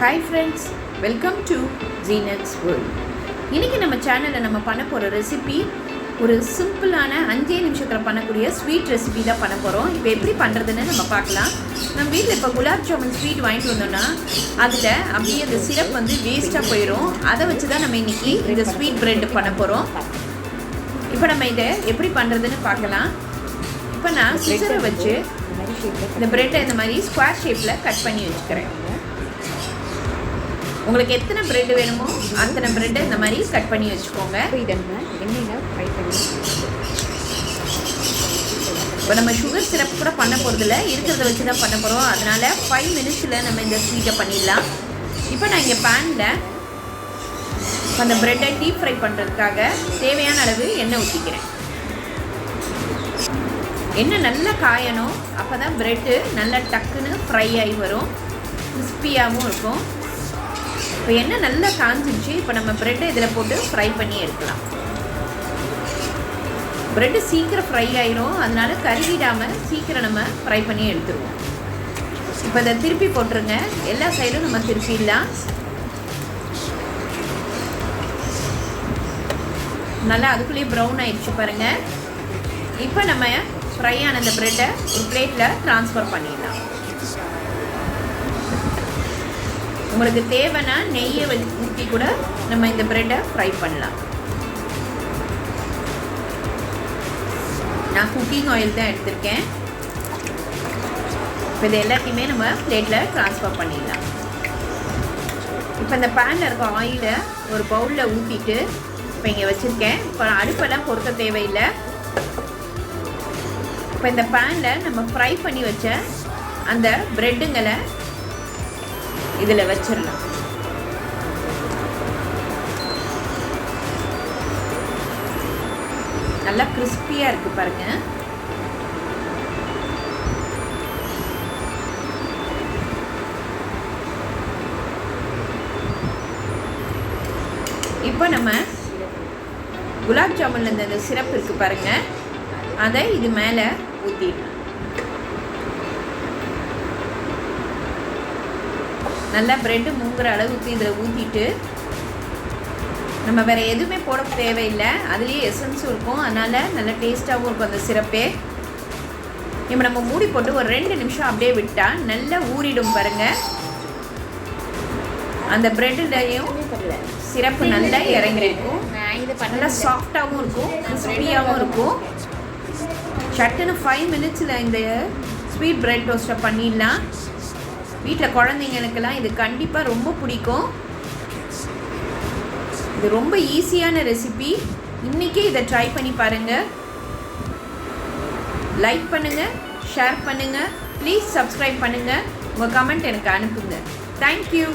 Hi friends, welcome to Zeenath's world. இன்னைக்கு நம்ம சேனல்ல நம்ம பண்ண போற ரெசிபி ஒரு சிம்பிளான 5 நிமிஷத்துல பண்ணக்கூடிய ஸ்வீட் ரெசிபி தான் பண்ண போறோம். இப்போ எப்படி பண்றதுன்னு நம்ம பார்க்கலாம். நம்ம வீட்ல இப்ப குலாப் ஜாமுன் ஸ்வீட் வாங்கிட்டு வந்தோம்னா அதுல அப்படியே அந்த சிரப் வந்து வேஸ்டா போயிடும். அதை வச்சு தான் நம்ம இன்னைக்கு இந்த ஸ்வீட் பிரெட் பண்ண போறோம். இப்போ நம்ம இதை எப்படி பண்றதுன்னு பார்க்கலாம். இப்போ நான் சிசரை வச்சு இந்த பிரெட்டை இந்த மாதிரி ஸ்கொயர் ஷேப்ல கட் பண்ணி வச்சுக்கிறேன். உங்களுக்கு எத்தனை பிரெட் வேணுமோ அத்தனை பிரெட்டை இந்த மாதிரி கட் பண்ணி வச்சுக்கோங்க. இப்போ நம்ம சுகர் சிரப் கூட பண்ண போகிறதில்ல, இருக்கிறத வச்சு தான் பண்ண போகிறோம். அதனால் 5 மினிட்ஸில் நம்ம இந்த ஸ்வீட்டை பண்ணிடலாம். இப்போ நான் இங்கே பேனில் அந்த பிரெட்டை டீப் ஃப்ரை பண்ணுறதுக்காக தேவையான அளவு எண்ணெய் ஊற்றிக்கிறேன். எண்ணெய் நல்லா காயணும், அப்போ தான் பிரெட்டு நல்லா டக்குன்னு ஃப்ரை ஆகி வரும், கிறிஸ்பியாகவும் இருக்கும். இப்போ எண்ணெய் நல்லா காஞ்சிடுச்சு. இப்போ நம்ம பிரெட்டை இதில் போட்டு ஃப்ரை பண்ணி எடுக்கலாம். பிரெட்டு சீக்கிரம் ஃப்ரை ஆயிரும், அதனால கருகிடாமல் சீக்கிரம் நம்ம ஃப்ரை பண்ணி எடுத்துருவோம். இப்போ இதை திருப்பி போட்டுருங்க. எல்லா சைடும் நம்ம திருப்பிடலாம். நல்லா அதுக்குள்ளேயே ப்ரௌன் ஆயிடுச்சு பாருங்கள். இப்போ நம்ம ஃப்ரை ஆன அந்த பிரெட்டை ஒரு பிளேட்டில் ட்ரான்ஸ்ஃபர் பண்ணிடலாம். உங்களுக்கு தேவைன்னா நெய்யை ஊற்றி கூட நம்ம இந்த பிரெட்டை ஃப்ரை பண்ணலாம். நான் குக்கிங் ஆயில் தான் எடுத்திருக்கேன். இப்போ இது எல்லாத்தையுமே நம்ம பிளேட்டில் ட்ரான்ஸ்ஃபர் பண்ணிடலாம். இப்போ இந்த பேனில் இருக்க ஆயிலை ஒரு பவுலில் ஊற்றிட்டு இப்போ இங்கே வச்சுருக்கேன். இப்போ அடுப்பெல்லாம் பொறுத்த தேவையில்லை. இப்போ இந்த பேனில் நம்ம ஃப்ரை பண்ணி வச்ச அந்த பிரெட்டுங்களை இதில் வச்சிடலாம். நல்லா கிறிஸ்பியாக இருக்குது பாருங்க. இப்போ நம்ம குலாப் ஜாமுன்ல இந்த சிரப் இருக்குது பாருங்க, அதை இது மேலே ஊற்றிடலாம். நல்லா ப்ரெட்டு மூங்குற அளவுக்கு இதில் ஊற்றிட்டு நம்ம வேறு எதுவுமே போட தேவையில்லை. அதுலேயே எசன்ஸும் இருக்கும், அதனால் நல்லா டேஸ்ட்டாகவும் இருக்கும் அந்த சிரப்பே. இப்போ நம்ம மூடி போட்டு ஒரு 2 நிமிஷம் அப்படியே விட்டால் நல்லா ஊறிடும் பாருங்கள். அந்த ப்ரெட்டுலையும் சிரப்பு நல்லா இறங்கிருக்கும், நல்லா சாஃப்டாகவும் இருக்கும், கிறிஸ்பியாகவும் இருக்கும். சட்டுன்னு 5 மினிட்ஸில் இந்த ஸ்வீட் பிரெட் டோஸ்ட்டை பண்ணிடலாம். வீட்டில் குழந்தைங்களுக்கெல்லாம் இது கண்டிப்பாக ரொம்ப பிடிக்கும். இது ரொம்ப ஈஸியான ரெசிபி. இன்றைக்கே இதை ட்ரை பண்ணி பாருங்கள். லைக் பண்ணுங்கள், ஷேர் பண்ணுங்கள், ப்ளீஸ் சப்ஸ்கிரைப் பண்ணுங்கள், உங்கள் கமெண்ட் எனக்கு அனுப்புங்க. தேங்க்யூ.